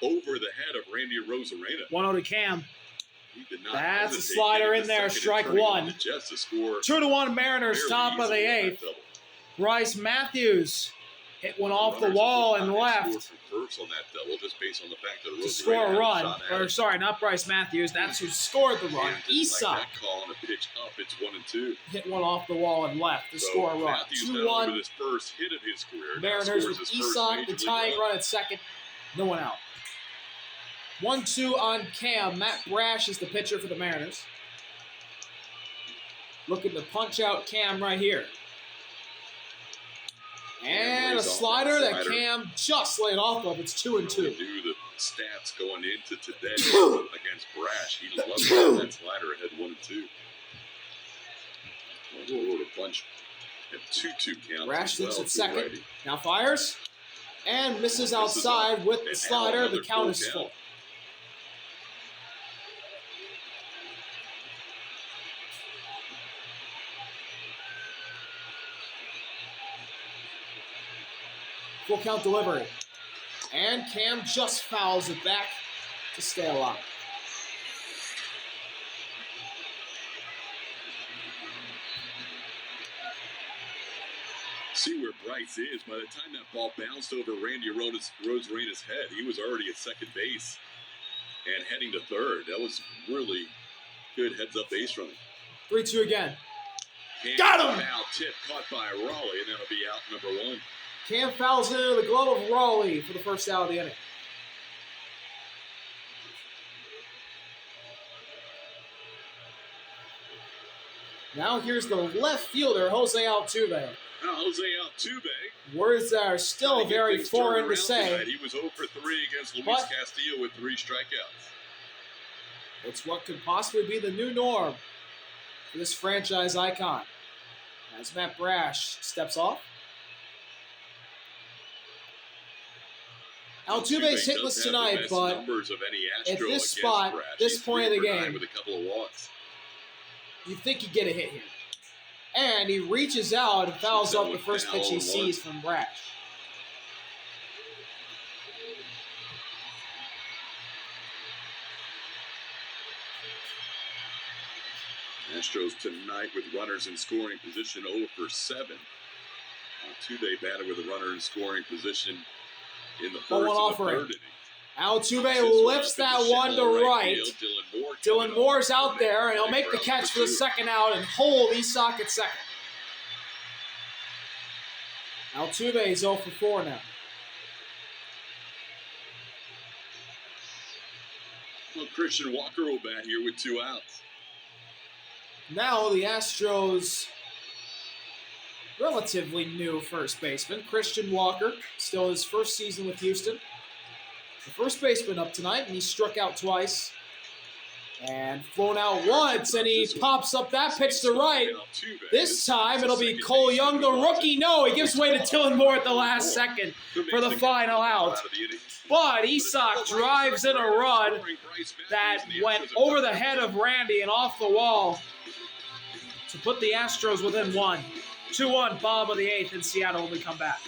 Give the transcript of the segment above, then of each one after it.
over the head of Randy Rosarena. 1-0 to Cam. He did not That's a hesitate slider getting in the there, second strike and turning one. on the Jets to score 2-1 Mariners, fairly top of the easily on that 8th. double. Bryce Matthews hit one off the Runners wall did and not left score from first on that double, just based on the fact that to Rosarena score had a run. shot at Or it. sorry, not Bryce Matthews. That's who scored the run. And just like Isak that call on a pitch up, it's 1-2. hit one off the wall and left to So score a run. Matthews now over 2-1 this first hit of his career. Now Mariners scores with his first Isak, the major league tying run at second. No one out. 1-2 on Cam. Matt Brash is the pitcher for the Mariners. Looking to punch out Cam right here. And a slider that Cam just laid off of. It's 2-2. We knew the stats going into today against Brash. He loved that slider ahead 1-2. Whoa, to punch at 2-2 count. Brash looks at second. Righty. Now fires. And misses outside with the slider. The count is full. Full count delivery. And Cam just fouls it back to stay alive. See where Bryce is. By the time that ball bounced over Randy Rosarena's head, he was already at second base and heading to third. That was really good heads-up base running. 3-2 again. Cam Got him! Foul tip caught by Raleigh, and that'll be out number 1. Cam fouls into the glove of Raleigh for the first out of the inning. Now here's the left fielder, Jose Altuve. Now Jose Altuve. Words that are still very foreign to say. Tonight. He was 0 for 3 against Luis Castillo with 3 strikeouts. It's what could possibly be the new norm for this franchise icon. As Matt Brash steps off. Altuve's hitless tonight, but at this spot, this point of the game, with a couple of walks. You'd think he'd get a hit here. And he reaches out and fouls up the first pitch he sees from Brash. Astros tonight with runners in scoring position 0 for 7. Altuve batted with a runner in scoring position in the first and the third inning. Altuve lifts that one to right. Dylan Moore's out there, and he'll make the catch for the second out and hold Isak at second. Altuve is 0 for 4 now. Well, Christian Walker will bat here with 2 outs. Now the Astros' relatively new first baseman, Christian Walker, still his first season with Houston. The first baseman up tonight, and he struck out twice. And flown out once, and he pops up that pitch to right. This time it'll be Cole Young, the rookie. No, he gives way to Dylan Moore at the last second for the final out. But Isak drives in a run that went over the head of Randy and off the wall to put the Astros within 1. 2-1, bottom of the 8th in Seattle when we come back.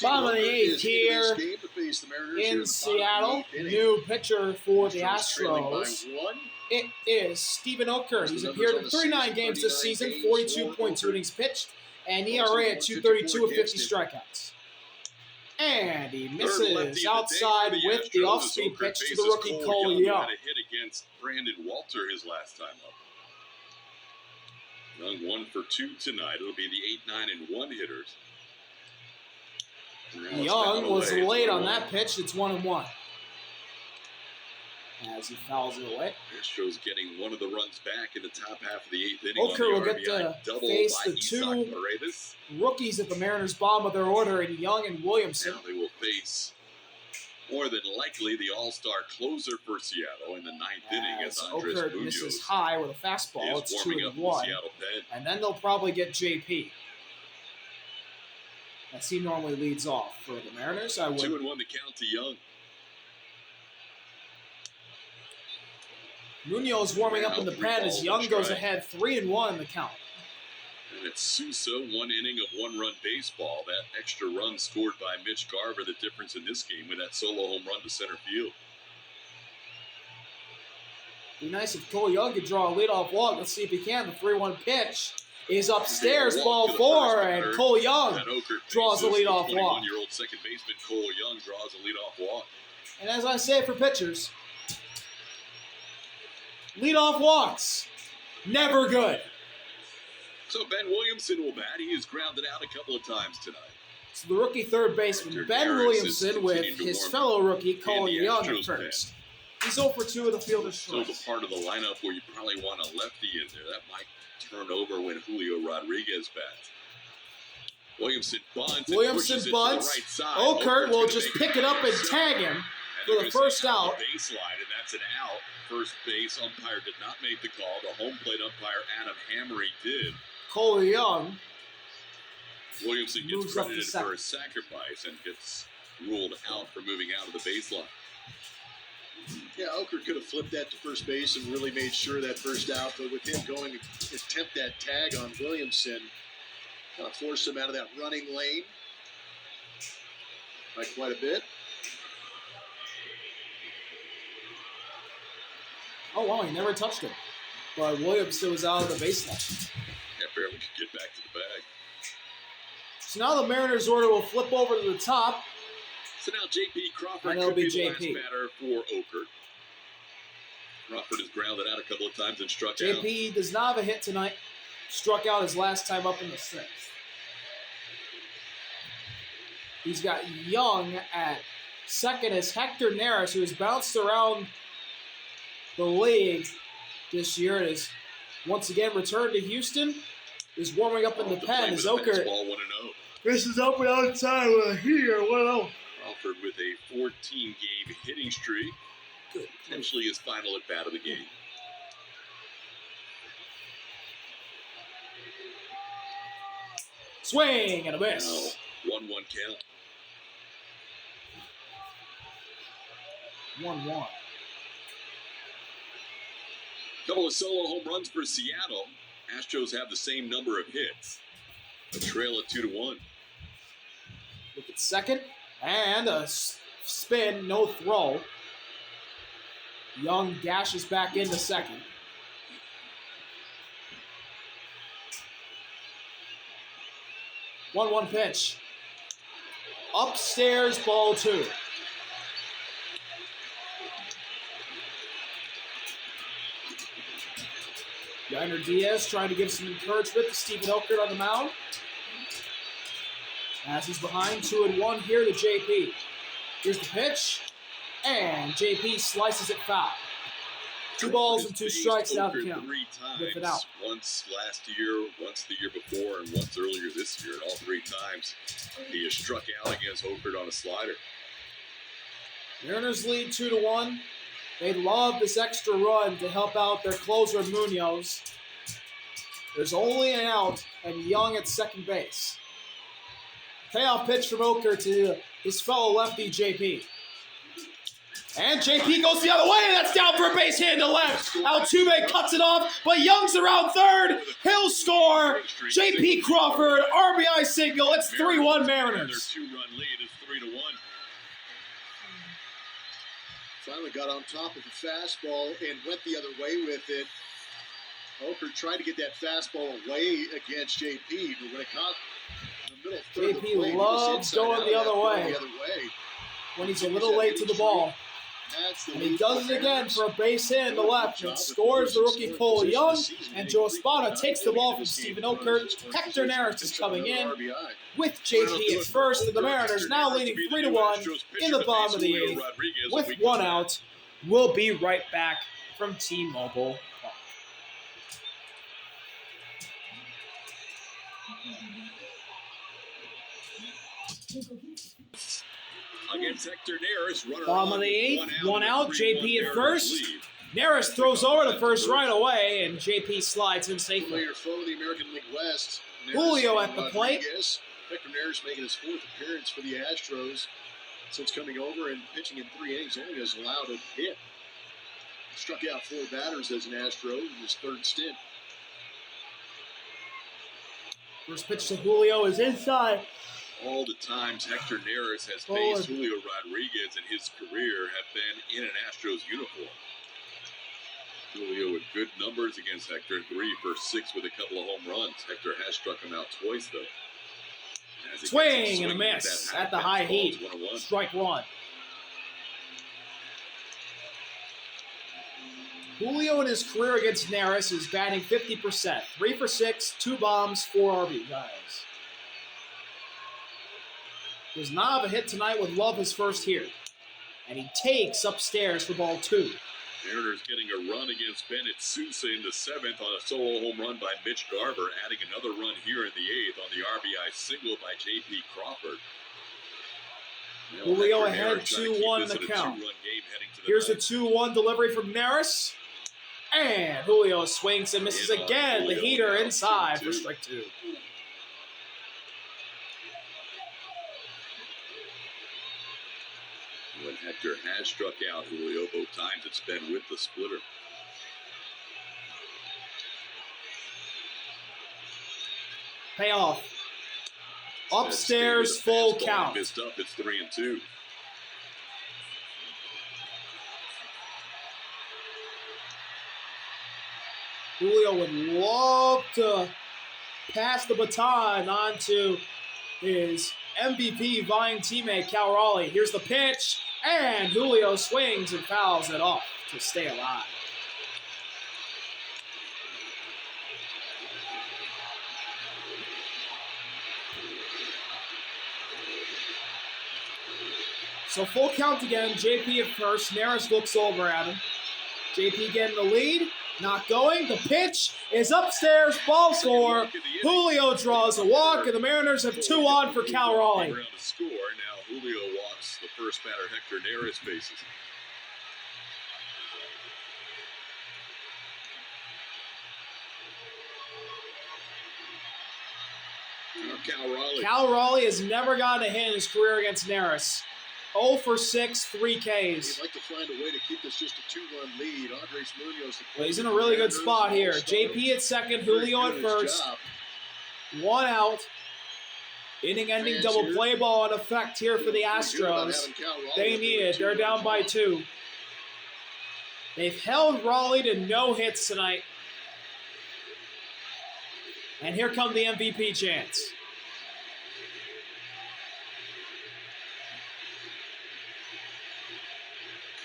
Bottom of the 8th here in Seattle. New pitcher for the Astros. It is Steven Okert. He's appeared in 39 games this season, 42.2 innings pitched, and ERA at 2.32 with 50 strikeouts. And he misses outside with the off-speed pitch to the rookie Cole Young. Had a hit against Brandon Walter his last time up. Young 1 for 2 tonight. It'll be the 8, 9, and 1 hitters. Young was late on that pitch. It's 1-1. As he fouls it away. Astros getting one of the runs back in the top half of the 8th inning. Okert will get to face the 2 rookies at the Mariners' bottom of their order in Young and Williamson. Now they will face, more than likely, the all-star closer for Seattle in the 9th inning as Andres Okert Munoz misses high with a fastball. It's 2-1. And then they'll probably get JP. As he normally leads off for the Mariners. 2-1 the count to Young. Munoz warming up in the pen as Young goes ahead 3-1 in the count. And it's Sousa, 1 inning of 1-run baseball. That extra run scored by Mitch Garver, the difference in this game with that solo home run to center field. Be nice if Cole Young could draw a leadoff walk. Let's see if he can. The 3-1 pitch is upstairs, ball 4, and Cole Young draws a leadoff walk. 21-year-old second baseman Cole Young draws a leadoff walk. And as I say for pitchers, leadoff walks, never good. So Ben Williamson will bat. He has grounded out a couple of times tonight. So the rookie third baseman, Ben Williamson, with his fellow rookie, Cole Young at first. He's 0 for 2 of the fielder's So strikes. the part of the lineup where you probably want a lefty in there. That might turn over when Julio Rodriguez bats. Williamson bunts. Williamson bunts. Right side. Okert will just pick it up and tag him for the first out. Baseline, and that's an out. First base umpire did not make the call. The home plate umpire, Adam Hammery, did. Cole Young Williamson gets moves up to credited second. for a sacrifice and gets ruled out for moving out of the baseline. Yeah, Okert could have flipped that to first base and really made sure that first out, but with him going to attempt that tag on Williamson, kind of forced him out of that running lane by quite a bit. Oh, wow, he never touched him. But Williamson was out of the baseline. Yeah, barely could get back to the bag. So now the Mariners order will flip over to the top. So now J.P. Crawford And it'll could be be the last JP. batter for Okert. Crawford has grounded out a couple of times and struck out. JP does not have a hit tonight. Struck out his last time up in the 6th. He's got Young at second as Hector Neris, who has bounced around the league this year, and is once again returned to Houston. Is warming up in the pen as Okert. Ball 1-0. This is up and outside with a here. 1-0. Crawford with a 14-game hitting streak. Good. Potentially his final at bat of the game. Swing and a miss. Now, 1-1 count. 1-1. Couple of solo home runs for Seattle. Astros have the same number of hits. A trail at 2-1. Look at second. And a spin, no throw. Young dashes back into second. One pitch. Upstairs, ball 2. Yainer Diaz trying to give some encouragement to Stephen Okert on the mound. As he's behind 2-1 here to JP. Here's the pitch. And JP slices it foul. 2 balls and 2 strikes out of the count. 3 times. With it out. Once last year, once the year before, and once earlier this year. And all 3 times he has struck out against Okert on a slider. Mariners lead 2-1. They love this extra run to help out their closer Munoz. There's only an out, and Young at second base. Payoff pitch from Okert to his fellow lefty, JP. And JP goes the other way, and that's down for a base hit to left. Altuve cuts it off, but Young's around third. He'll score. JP Crawford, RBI single. It's 3-1 Mariners. Their 2-run lead is 3-1. Finally got on top of the fastball and went the other way with it. Okert tried to get that fastball away against JP, but when it caught in the middle third of the JP plate, loves going the other way. When he's a little late to the ball. And he does it again for a base hit in the left and scores the rookie Cole Young. And Joe Espada takes the ball from Stephen Okert. Hector Neris is coming in with JP at first. And the Mariners now leading 3-1 in the bottom of the 8th. With 1 out, we'll be right back from T-Mobile. Against Hector Neris, runner Bottom of the 8th, 1 out, JP at first. Neris throws over the first right away, and JP slides in safely. Familiar foe of the American League West. Julio at the plate. Hector Neris making his 4th appearance for the Astros since coming over and pitching in 3 innings. Only has allowed a hit. Struck out 4 batters as an Astro in his 3rd stint. First pitch to Julio is inside. All the times Hector Neris has faced Julio Rodriguez in his career have been in an Astros uniform. Julio with good numbers against Hector, 3 for 6 with a couple of home runs. Hector has struck him out twice, though. Swing and a miss at the high heat. Strike one. Julio in his career against Neris is batting 50%. 3 for 6, 2 bombs, 4 RBIs. Does not have a hit tonight with Love his first here. And he takes upstairs for ball 2. Mariners getting a run against Bennett Sousa in the 7th on a solo home run by Mitch Garver, adding another run here in the 8th on the RBI single by J.P. Crawford. Julio ahead 2-1 in the count. Here's a 2-1 delivery from Neris. And Julio swings and misses again. The heater inside for strike 2. When Hector has struck out Julio both times, it's been with the splitter. Payoff. Upstairs, full count. Missed up, it's 3-2. Julio would love to pass the baton on to his MVP vying teammate, Cal Raleigh. Here's the pitch, and Julio swings and fouls it off to stay alive. So full count again. JP at first. Neris looks over at him. JP getting the lead. Not going. The pitch is upstairs. Ball 4. Julio draws a walk, and the Mariners have 2 on for Cal Raleigh. Around to score. Now Julio walks the first batter Hector Neris faces. Cal Raleigh has never gotten a hit in his career against Neris. 0 for 6, 3 Ks. He'd like to find a way to keep this just a 2-run lead. Andres Munoz. Well, he's in a really good spot here. JP at second, Julio at first. 1 out. Inning-ending double play ball in effect here for the Astros. They need it. They're down by 2. They've held Raleigh to no hits tonight. And here come the MVP chants.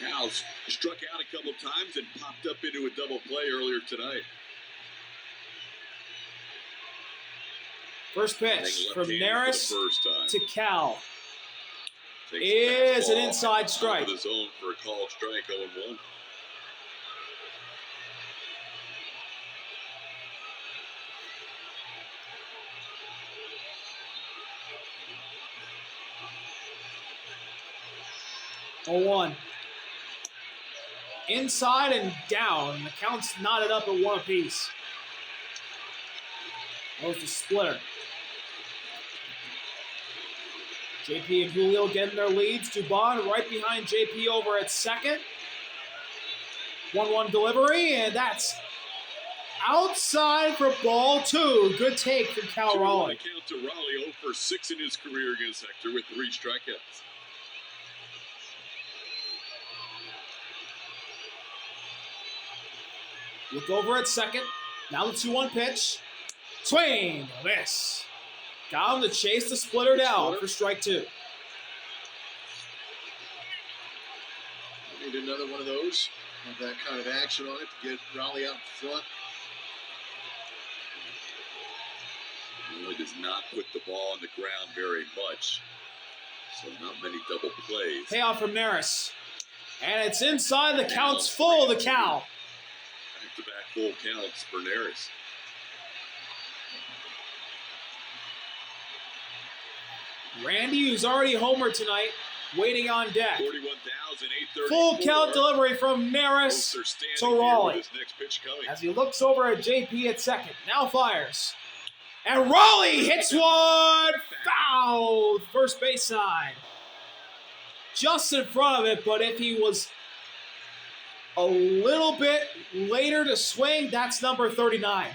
Cal's struck out a couple times and popped up into a double play earlier tonight. First pitch from Neris to Cal is an inside strike. The zone for a called strike, 0-1. Inside and down. The count's knotted up at 1 apiece. Goes the splitter. JP and Julio getting their leads. Dubon right behind JP over at second. 1-1 delivery, and that's outside for ball 2. Good take from Cal Raleigh. Count to Raleigh, 0 for 6 in his career against Hector with 3 strikeouts. Look over at second. Now the 2-1 pitch. Swing. Miss. Down to chase the splitter down for strike 2. Need another one of those. Have that kind of action on it to get Raleigh out in front. He really does not put the ball on the ground very much. So not many double plays. Payoff from Neris. And it's inside. The count's full. The Cal. Back-to-back full counts for Neris. Randy, who's already homered tonight, waiting on deck. 41,834. Full count delivery from Neris to Raleigh. As he looks over at JP at second. Now fires. And Raleigh hits one. Foul. First base side. Just in front of it, but if he was a little bit later to swing, that's number 39.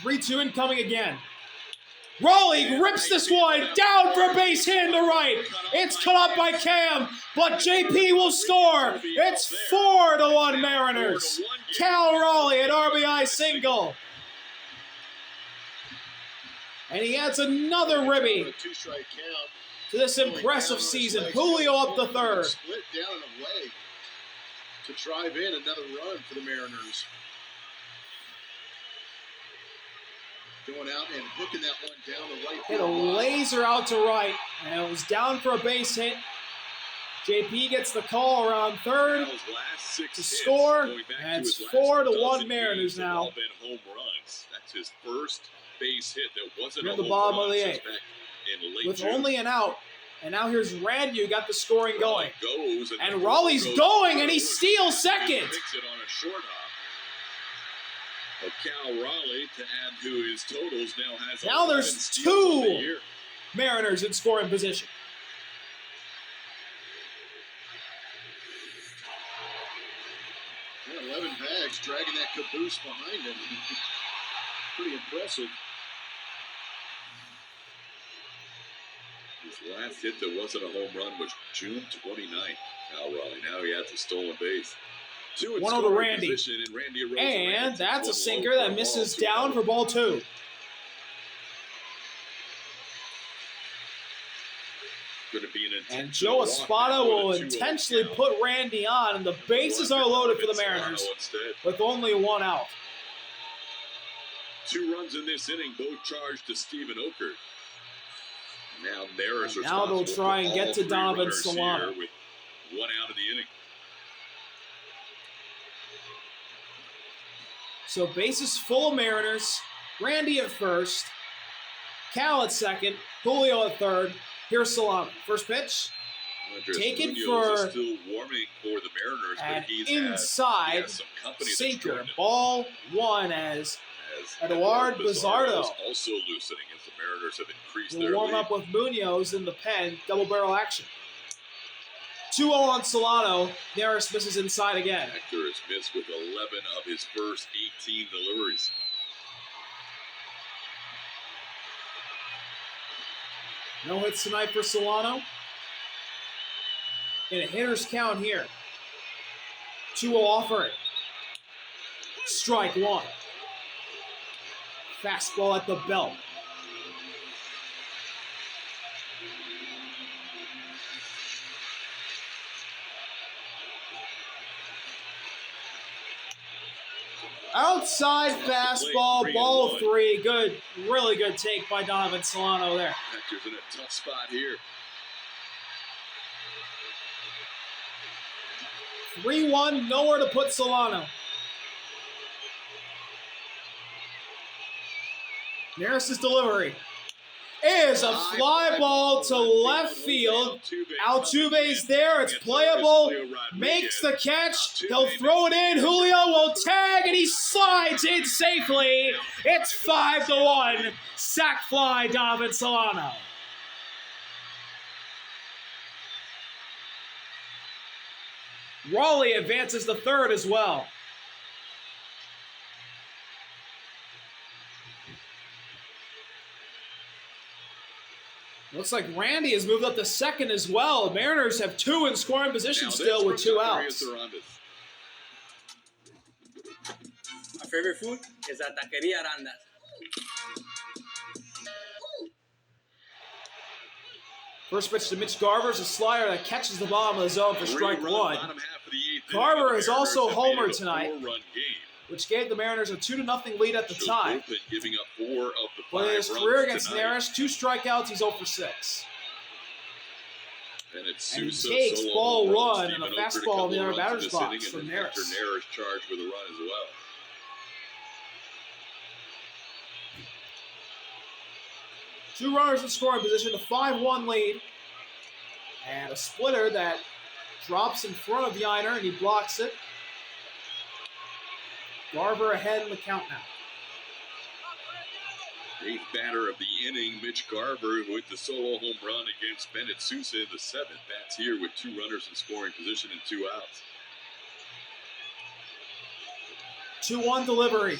3-2 incoming again. Raleigh rips this one down for a base hit in the right. It's cut up by Cam, but JP will score. It's 4-1 Mariners. Cal Raleigh an RBI single. And he adds another ribby Two-strike count. to this impressive season. Julio up the third. Split down and away to drive in another run for the Mariners. Going out and hooking that one down the right. Hit a laser out to right, and it was down for a base hit. JP gets the call around third to score, and it's 4-1 Mariners now. All been home runs. That's his first base hit that wasn't Near a the home bottom run of the since eighth. back in late With June. only an out, and now here's Randy who got the scoring going. Goes And Raleigh's going, and he steals second. Picks it on a short hop. But Cal Raleigh, to add to his totals, now has Now 11 there's steals on the two year. Mariners in scoring position. Yeah, 11 bags, dragging that caboose behind him. Pretty impressive. His last hit that wasn't a home run was June 29th. Cal Raleigh. Now he has a stolen base. 2 in 1-0 to scoring Randy. position, and Randy Arozarena And takes that's a one sinker low that for misses ball down 2. for ball 2. Going to be an And intentional Joe walk Espada now will with a 2-0 intentionally count. put Randy on, and the bases are loaded for the Solano Mariners instead. with only one out. 2 runs in this inning, both charged to Stephen Oker. Now Maris And now they'll responsible try for and get all to 3 Donovan runners Solano. here with 1 out of the inning. So bases full of Mariners. Randy at first. Cal at second. Julio at third. Here's Solano. First pitch. Andres Taken Munoz for is still warming for the Mariners, an but he inside has some company that's sinker. joined him. Ball 1 as As Eduard Bizardo Bizardo is also loosening as the Mariners have increased will their warm lead. up with Munoz in the pen. Double barrel action. 2-0 on Solano. Neris misses inside again. Hector has missed with 11 of his first 18 deliveries. No hits tonight for Solano. And a hitter's count here. 2-0 offer it. Strike 1. Fastball at the belt. Outside fastball, ball 3. Good, really good take by Donovan Solano there. Hector's in a tough spot here. 3-1, nowhere to put Solano. Neris' delivery is a fly ball to left field. Altuve's there, it's playable, makes the catch, he'll throw it in, Julio will tag, and he slides in safely. It's 5-1, sac fly Donovan Solano. Raleigh advances the third as well. Looks like Randy has moved up to second as well. Mariners have 2 in scoring position still with 2 outs. My favorite food is la taqueria Aranda. First pitch to Mitch Garver is a slider that catches the bottom of the zone for strike 1. Garver is also homered tonight, which gave the Mariners a 2-0 lead at the time. Giving up 4 of the 5 But in his runs career against tonight. Neris, 2 strikeouts, he's 0 for 6. And it's And he Sousa takes solo ball home 1 run. and a Stephen Oker to fastball in couple the other runs batter's this box inning, from and then Hector Neris. Neris charged with a run as well. Two runners in scoring position, a 5-1 lead. And a splitter that drops in front of Yiner, and he blocks it. Garver ahead in the count now. 8th batter of the inning, Mitch Garver with the solo home run against Bennett Sousa in the 7th. Bats here with 2 runners in scoring position and 2 outs. 2-1 delivery.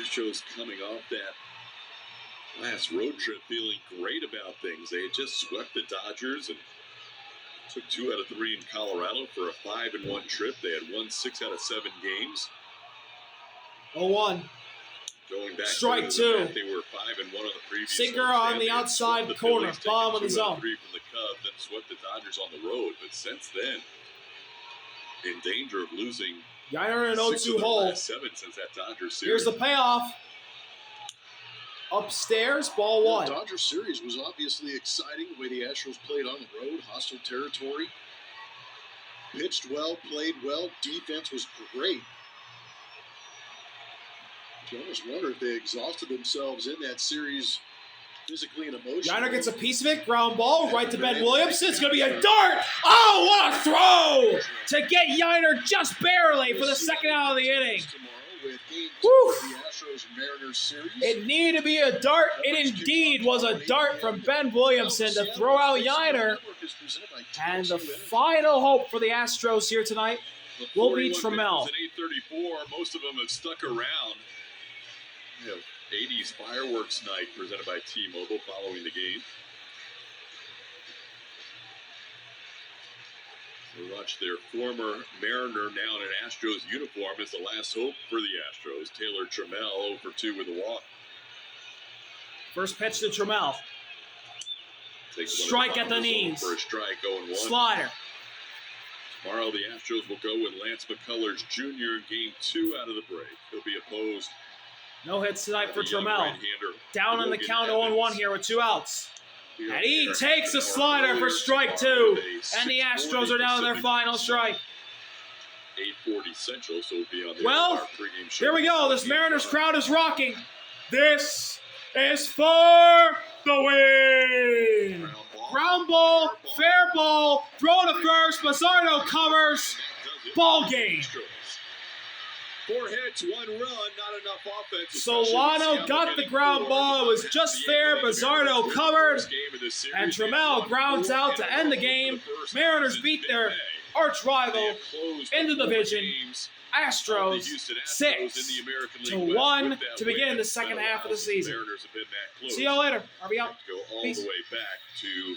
Astros coming off that last road trip feeling great about things. They had just swept the Dodgers and took 2 out of 3 in Colorado for a 5-1 trip. They had won 6 out of 7 games. 0-1. Going back Strike to the 2. mat, they were 5-1 on the previous Sinker homestand. on the They had outside swept the corner. Phillies, Bomb taken of the 2 out zone. of 3 from the Cubs, then swept the Dodgers on the road. But since then, in danger of losing Yiner in an 6 of 0-2 their hole. last 7 since that Dodgers series. Here's the payoff. Upstairs, ball The 1. Dodgers series was obviously exciting the way the Astros played on the road, hostile territory. Pitched well, played well, defense was great. You almost wonder if they exhausted themselves in that series physically and emotionally. Yiner gets a piece of it. Ground ball right to Ben Williamson. It's going to be a dart. Oh, what a throw to get Yiner just barely for the second out of the inning. Woo. The Astros Mariners series. It needed to be a dart. It indeed was a dart from Ben Williamson to throw out Yiner. And the final hope for the Astros here tonight will be Trammell. At 8:34, most of them have stuck around. You know, 80s fireworks night presented by T-Mobile following the game. So watch their former Mariner now in an Astros uniform is the last hope for the Astros. Taylor Trammell 0 for 2 with a walk. First pitch to Trammell. Strike at the knees. For a strike, 0-1. Slider. Tomorrow the Astros will go with Lance McCullers Jr. in game 2 out of the break. He'll be opposed. No hits tonight for by the young Trammell. right-hander Down on the Logan count Evans. 0-1 here with 2 outs. And he Here, takes a an hour slider for earlier strike tomorrow 2. with a And the 6:40 Astros are down to their Pacific final strike. 8:40 Central, so it'll be on the Well, our pregame show. Here we go. This Mariners crowd is rocking. This is for the win. Ground ball, fair ball, throw to first. Mazzardo covers. Ball game. 4 hits, 1 run, not enough offense. Solano got the ground ball. It was just fair. Mazzardo covered. And Trammell grounds out to end the game. Mariners beat their arch rival in the division. Astros 6-1 to begin the second half of the season. See y'all later. RB out. Go all Peace. the way back to